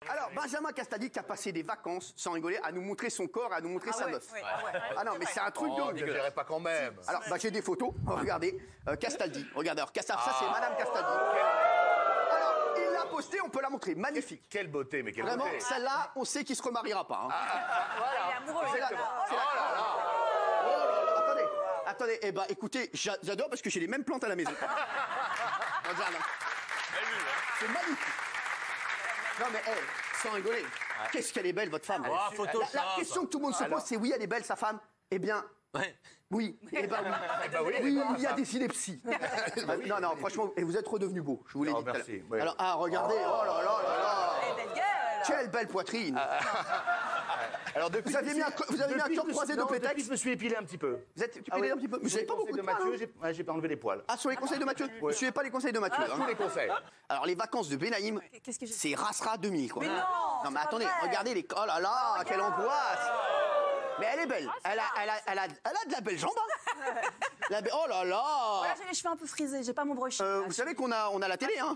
Alors, Benjamin Castaldi qui a passé des vacances, sans rigoler, à nous montrer son corps, à nous montrer sa meuf. Ah non, mais c'est un truc de ouf. Je dirais pas quand même. Alors, j'ai des photos. Regardez. Castaldi. Regardez. Alors, ça, c'est Madame Castaldi. Alors, il l'a postée, on peut la montrer. Magnifique. Quelle beauté, mais quelle Vraiment, beauté. celle-là, on sait qu'il se remariera pas. Hein. Il est amoureux. C'est la- Attendez, eh ben, écoutez, j'adore parce que j'ai les mêmes plantes à la maison. Regarde. C'est magnifique. Non mais, sans rigoler, qu'est-ce qu'elle est belle, votre femme. La question que tout le monde se pose, c'est oui, elle est belle, sa femme. Eh bien, oui. Eh ben oui. Oui, il y a des synepsies. Non, franchement, et vous êtes redevenu beau, je vous l'ai dit tout à l'heure. Oui. Alors, regardez, oh là là là là. Belle gueule. Quelle belle poitrine. Alors, depuis Vous avez mis un cœur croisé de Depuis, pétex. je me suis épilé un petit peu. Vous êtes épilé un petit peu. Mais vous n'avez pas beaucoup de poils, Mathieu, hein. j'ai enlevé les poils. Ah, sur les conseils de Mathieu. Ne suivez pas les conseils de Mathieu. Tous les conseils. Alors, les vacances de Benaïm, Qu'est-ce que j'ai- c'est Rasra 2000, quoi. Mais non, Non, c'est mais pas attendez, vrai. regardez les. Oh là là, quelle angoisse. Mais elle est belle. Elle a de la belle jambe. Hein. Oh là là. Là, j'ai les cheveux un peu frisés, j'ai pas mon brush. Vous savez qu'on a la télé, hein.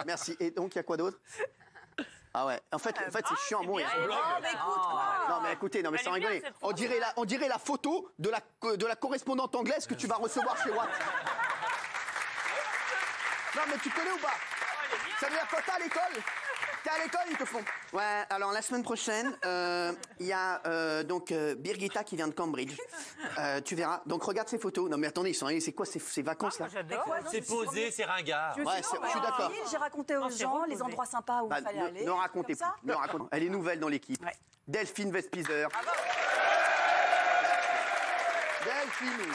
Merci. Et donc, il y a quoi d'autre? Ah ouais. En fait, c'est chiant à mourir. Non, mais écoute, quoi. Non mais écoutez, non mais sans rigoler. On dirait la photo de la correspondante anglaise que tu vas recevoir chez Watt. Non mais tu connais ou pas? Ça veut dire quoi, t'es à l'école? T'es à l'école, ils te font. Ouais, alors la semaine prochaine, il y a donc Birgitta qui vient de Cambridge. Tu verras. Donc regarde ces photos. Non mais attendez, c'est quoi ces vacances là? C'est posé, c'est ringard. Ouais, je suis d'accord. J'ai raconté aux gens les endroits sympas où Bah, il fallait aller. ne racontez Comme plus. ça. Elle est nouvelle dans l'équipe. Ouais. Delphine Vespizer. Delphine.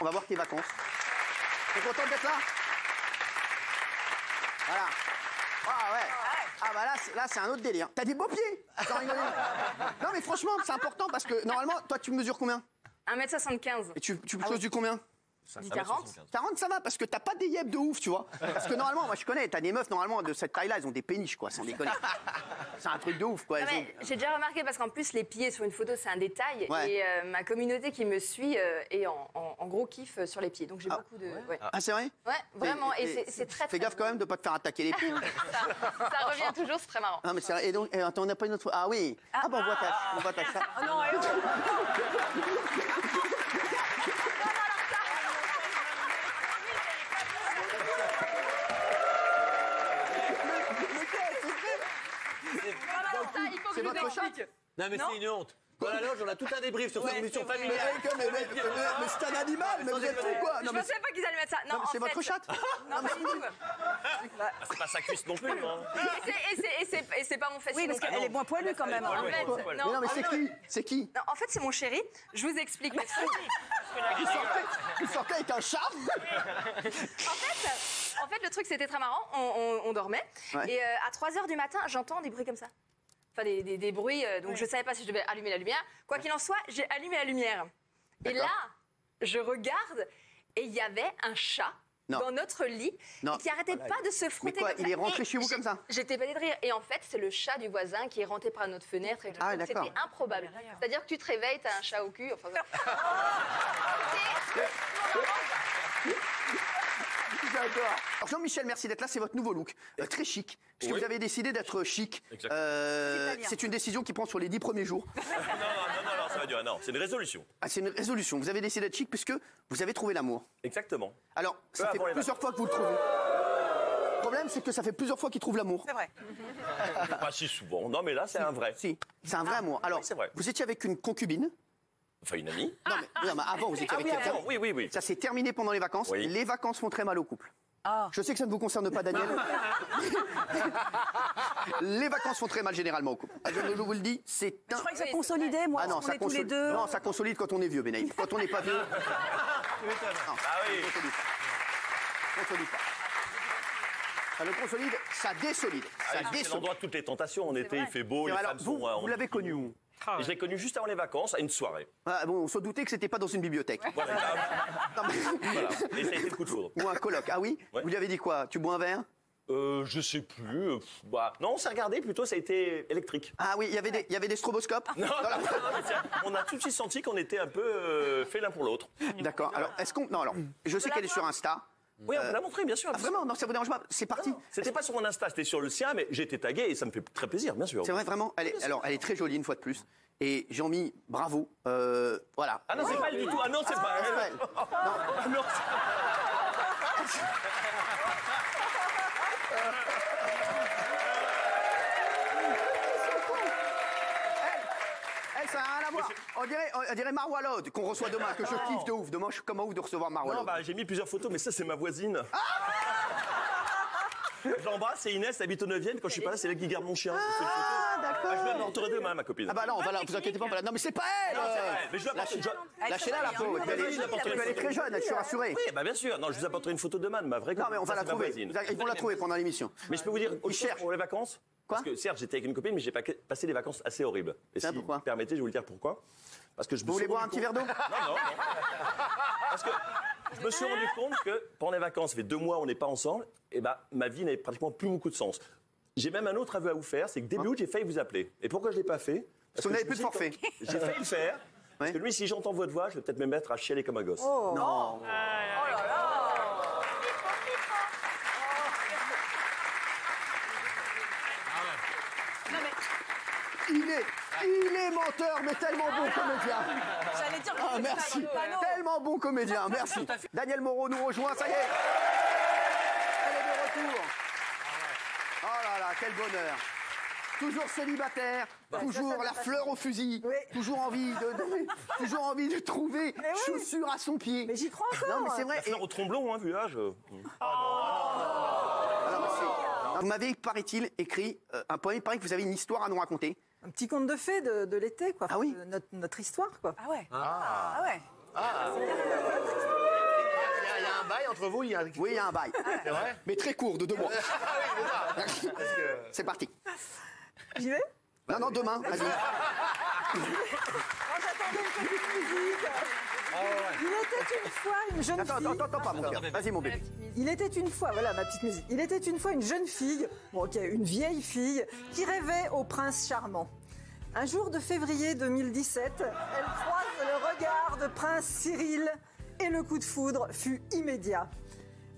On va voir tes vacances. T'es contente d'être là? Voilà. Ah ouais. Ah bah là c'est un autre délire. T'as des beaux pieds. Sans rigoler. Non mais franchement, c'est important parce que normalement, toi tu mesures combien? 1m75. Et tu mesures combien? 40. 40 ça va parce que t'as pas des yeux de ouf, tu vois. Parce que normalement, moi je connais, t'as des meufs normalement de cette taille-là, elles ont des péniches quoi, sans déconner. C'est un truc de ouf quoi. Non, mais j'ai déjà remarqué parce qu'en plus les pieds sur une photo c'est un détail Ouais. et ma communauté qui me suit est en gros kiff sur les pieds donc j'ai beaucoup de ouais. Ah c'est vrai? Ouais, vraiment et c'est très Fais gaffe quand même de pas te faire attaquer les pieds. ça revient toujours, c'est très marrant. Non mais c'est vrai. Et donc, attends, on n'a pas une autre fois. Ah oui. Ah bah on voit ta chatte. Oh non, Ça, il faut que C'est je vous votre chatte? explique. Non, mais c'est une honte. Dans la loge, on a tout un débrief sur cette émission Mais familiale. c'est un animal, mais vous êtes fou quoi. Je pensais pas qu'ils allaient mettre ça. Non, c'est en votre fait- chatte. Non, pas du tout. C'est pas sa cuisse non plus. Hein. Et c'est pas mon fessier. Oui, parce donc- qu'elle est moins poilue quand même. En hein. fait, Mais non mais c'est qui? C'est qui? Non, en fait, c'est mon chéri. Je vous explique. Il sortait avec un chat. En fait, le truc, c'était très marrant. On dormait. Ouais. Et à 3h du matin, j'entends des bruits comme ça. Enfin, des bruits. Donc, je savais pas si je devais allumer la lumière. Quoi qu'il en soit, j'ai allumé la lumière. Et là, je regarde et il y avait un chat Non. dans notre lit Non. qui arrêtait pas de se Mais frotter quoi, comme il ça. est rentré Et chez vous comme ça? J'étais pétée de rire. Et en fait, c'est le chat du voisin qui est rentré par notre fenêtre. Et tout. Ah, Donc, d'accord. c'était improbable. C'est-à-dire que tu te réveilles, t'as un chat au cul. Enfin, J'adore. Alors Jean-Michel, merci d'être là. C'est votre nouveau look, très chic, puisque Oui. vous avez décidé d'être chic. Exactement. C'est une décision qui prend sur les 10 premiers jours. Non, ça va durer. Non, c'est une résolution. Ah, c'est une résolution. Vous avez décidé d'être chic puisque vous avez trouvé l'amour. Exactement. Alors, ça fait avant les plusieurs fois que vous le trouvez. Le problème, c'est que ça fait plusieurs fois qu'il trouve l'amour. C'est vrai. Pas si souvent. Non, mais là, c'est un vrai. Si, c'est un vrai amour. Alors, oui, c'est vrai. vous étiez avec une concubine. Enfin, une amie. Non, mais avant, vous étiez avec quelqu'un. Avant, oui. Ça s'est terminé pendant les vacances. Oui. Les vacances font très mal au couple. Je sais que ça ne vous concerne pas, Daniel. Les vacances font très mal généralement au couple. Je vous le dis, c'est un... Je crois que ça Oui, consolidait, moi, Ah non, parce qu'on ça est tous les consolide. deux. Non, ça consolide quand on est vieux, Benaïm. Quand on n'est pas vieux. Ah oui. Consolide pas. Ça le consolide, ça désolide. Ça C'est désolide. l'endroit de toutes les tentations. En été, il fait beau, Et les alors, femmes sont... vous l'avez connu où? Et je l'ai connu juste avant les vacances, à une soirée. Ah, bon, on se doutait que c'était pas dans une bibliothèque. Voilà. Non, mais- Voilà. Et ça a été le coup de foudre. Ou un colloque. Ah oui? Ouais. Vous lui avez dit quoi? Tu bois un verre? Je sais plus. Non, on s'est regardé plutôt, ça a été électrique. Ah oui, il y avait des stroboscopes? Non, mais on a tout de suite senti qu'on était un peu fait l'un pour l'autre. D'accord. Alors, est-ce qu'on... Non, alors, je sais qu'elle est sur Insta. Oui, on me l'a montré, bien sûr. Ah, vraiment? Non, ça vous dérange pas? C'est parti. C'était pas sur mon Insta, c'était sur le sien, mais j'ai été tagué et ça me fait très plaisir, bien sûr. C'est vrai, vraiment. Elle est très jolie, une fois de plus. Et Jean-Mi, bravo. Voilà. Ah non, c'est pas elle du tout. Ah non, c'est pas C'est elle. pas elle. Ah non, Elle, ça n'a rien à voir. On dirait Marwa Lode, qu'on reçoit demain, que je kiffe de ouf. Demain, je suis comme un ouf de recevoir Marwa non, Lode. bah, j'ai mis plusieurs photos, mais ça, c'est ma voisine. Je l'embrasse, c'est Inès, elle habite au 9e. Quand je suis pas là, c'est elle qui garde mon chien. Ah, d'accord. Je vais l'entourer demain, ma copine. Ah bah non, voilà, vous inquiétez pas. Non, mais c'est pas elle. Non, c'est vrai, mais je l'apporte. Lâchez-la, la pauvre. Elle est très jeune, je suis rassuré. Oui, bah bien sûr. Non, je vous apporterai une photo demain de ma vraie Non, copine. mais on va Ça, la c'est ma trouver. voisine. Ils vont la trouver pendant l'émission. Mais je peux vous dire, autre chose cherchent. pour les vacances. Quoi? Parce que certes, j'étais avec une copine, mais j'ai passé des vacances assez horribles. Et Ça, si pourquoi? vous permettez, je vais vous le dire pourquoi. Parce que je me Vous suis voulez boire un rendu petit verre d'eau? Non. Parce que je me suis rendu compte que pendant les vacances, ça fait 2 mois, on n'est pas ensemble, et ben ma vie n'avait pratiquement plus beaucoup de sens. J'ai même un autre aveu à vous faire, c'est que début août, j'ai failli vous appeler. Et pourquoi je ne l'ai pas fait? Parce que vous n'avez je me plus de dis, forfait. J'ai failli le faire. Parce que lui, si j'entends votre voix, je vais peut-être me mettre à chialer comme un gosse. Non. Il est menteur, mais tellement bon comédien. J'allais dire que Ah, merci. Tellement bon comédien, merci. Daniel Moreau nous rejoint, ça y est. Elle est de retour. Oh là là, quel bonheur. Toujours célibataire, toujours la fleur au fusil, toujours envie de trouver chaussures à son pied. Mais j'y crois encore. Non, mais c'est vrai. La fleur au tromblon, hein, vu l'âge. Vous m'avez, paraît-il, écrit un poème. Il paraît que vous avez une histoire à nous raconter. Un petit conte de fées de l'été, quoi. Ah oui. Notre histoire, quoi. Ah ouais. Ah ouais. Il y a un bail entre vous, il y a un... Oui, il y a un bail. C'est vrai? Mais très court, de 2 mois. Parce que... C'est parti. J'y vais? Non, demain. Vas-y. J'attendais une petite musique. Il était une fois une jeune fille. Attends pas, mon cœur. Vas-y, mon bébé. Il était une fois, voilà ma petite musique. Il était une fois une jeune fille, bon ok, une vieille fille, qui rêvait au prince charmant. Un jour de février 2017, elle croise le regard de prince Cyril et le coup de foudre fut immédiat.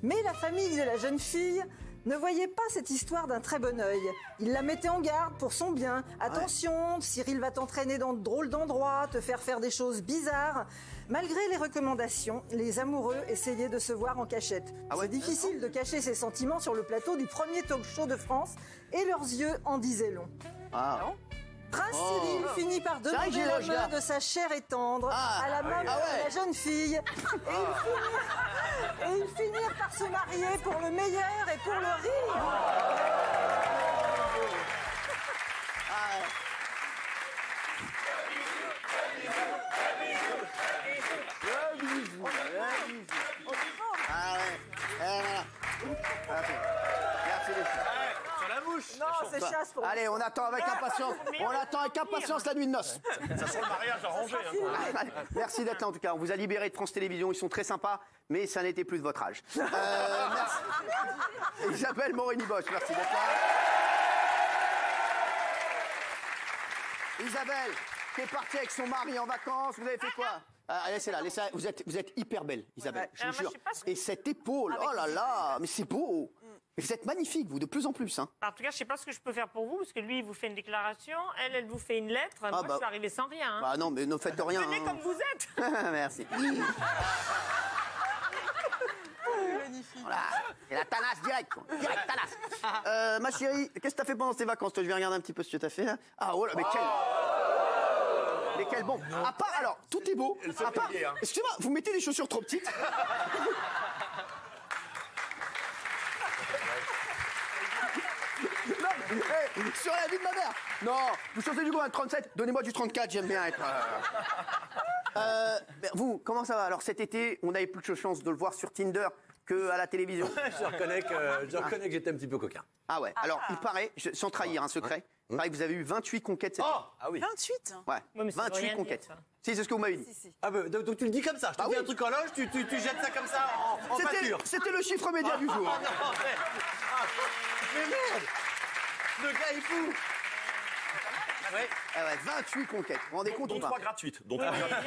Mais la famille de la jeune fille ne voyait pas cette histoire d'un très bon œil. Il la mettait en garde pour son bien. Attention, Cyril va t'entraîner dans de drôles d'endroits, te faire des choses bizarres. Malgré les recommandations, les amoureux essayaient de se voir en cachette. C'est difficile de cacher ses sentiments sur le plateau du premier talk show de France et leurs yeux en disaient long. Prince Cyril finit par demander la main de sa chère et tendre à la maman de la jeune fille. Et ils finirent par se marier pour le meilleur et pour le rire. Merci les filles. Sur la bouche. Non, c'est chasse pour Allez, on attend avec impatience la nuit de noces. Ça sent le mariage arrangé. Hein. Merci d'être là en tout cas. On vous a libéré de France Télévisions. Ils sont très sympas, mais ça n'était plus de votre âge. Merci. Isabelle Morini-Bosch, merci d'être là. Isabelle, qui est partie avec son mari en vacances. Vous avez fait quoi? Laissez-la, vous êtes hyper belle, Isabelle, je vous jure. Et cette épaule, oh là là, mais c'est beau. Mais vous êtes magnifique, vous, de plus en plus. Hein. En tout cas, je ne sais pas ce que je peux faire pour vous, parce que lui, il vous fait une déclaration, elle vous fait une lettre. Moi, je suis arrivée sans rien. Hein. Bah non, mais ne faites rien. Venez comme vous êtes. Merci. Voilà. Et la tanasse direct, quoi. Direct tanasse. Ma chérie, qu'est-ce que t'as fait pendant tes vacances? Toi, je vais regarder un petit peu ce que t'as fait là. Ah oh là, mais quel... Mais quel bon. À part, alors, tout est beau. À part, excusez-moi, vous mettez des chaussures trop petites. Non, sur la vie de ma mère. Non, vous chaussez du coup un 37. Donnez-moi du 34, j'aime bien être. Vous, comment ça va? Alors cet été, on n'avait plus de chance de le voir sur Tinder qu'à la télévision. Je reconnais que j'étais un petit peu coquin. Ah ouais. Alors il paraît, sans trahir un secret, il paraît que vous avez eu 28 conquêtes cette année. Ah oui. 28. Ouais. Ouais, mais ça veut 28 rien conquêtes. dire, ça. Si, c'est ce que vous m'avez dit. Ah bah, donc tu le dis comme ça. Je te dis un truc en loge, tu jettes ça comme ça en pâture. C'était le chiffre média du jour. Non, mais merde. Le gars est fou. Ouais. Ah ouais, 28 conquêtes. Vous vous rendez compte ou Dont pas? 3 gratuites. Dont 3 gratuites.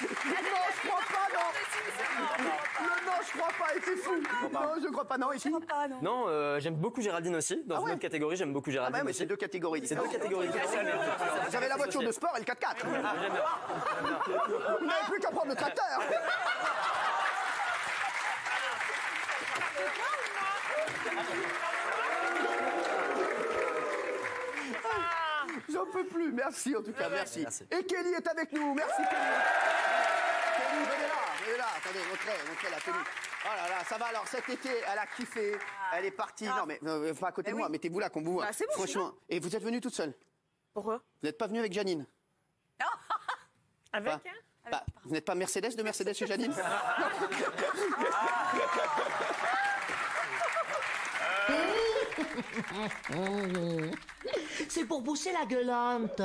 Non, je crois pas, non. Non, je crois pas, et c'est fou. Non, je crois pas, non, ici. Non, j'aime beaucoup Géraldine aussi. Dans une autre catégorie, j'aime beaucoup Géraldine. Ah, mais c'est deux catégories. C'est deux catégories. Vous avez la voiture de sport et le 4x4. Vous n'avez plus qu'à prendre le tracteur. J'en peux plus. Merci en tout cas, merci. Et Kelly est avec nous. Merci Kelly. Kelly, venez là. Attendez, montrez la tenue. Oh là là, ça va alors, cet été, elle a kiffé. Elle est partie. Non mais, pas à côté de moi, mettez-vous là qu'on vous voit. C'est bon, franchement. Et vous êtes venue toute seule? Pourquoi? Vous n'êtes pas venue avec Janine? Avec vous n'êtes pas Mercedes de Mercedes chez Janine? C'est pour pousser la gueulante.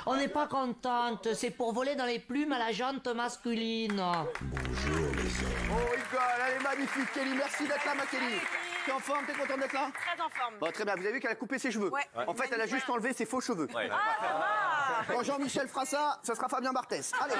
On n'est pas contente, c'est pour voler dans les plumes à la jante masculine. Bonjour les hommes. Oh rigole, elle est magnifique Kelly, merci d'être là ma Kelly. T'es en forme, t'es contente d'être là? Très en forme. Bon, très bien, vous avez vu qu'elle a coupé ses cheveux. Ouais. En fait, elle a juste enlevé ses faux cheveux. Ouais. Quand Jean-Michel fera ça, ce sera Fabien Barthès. Allez.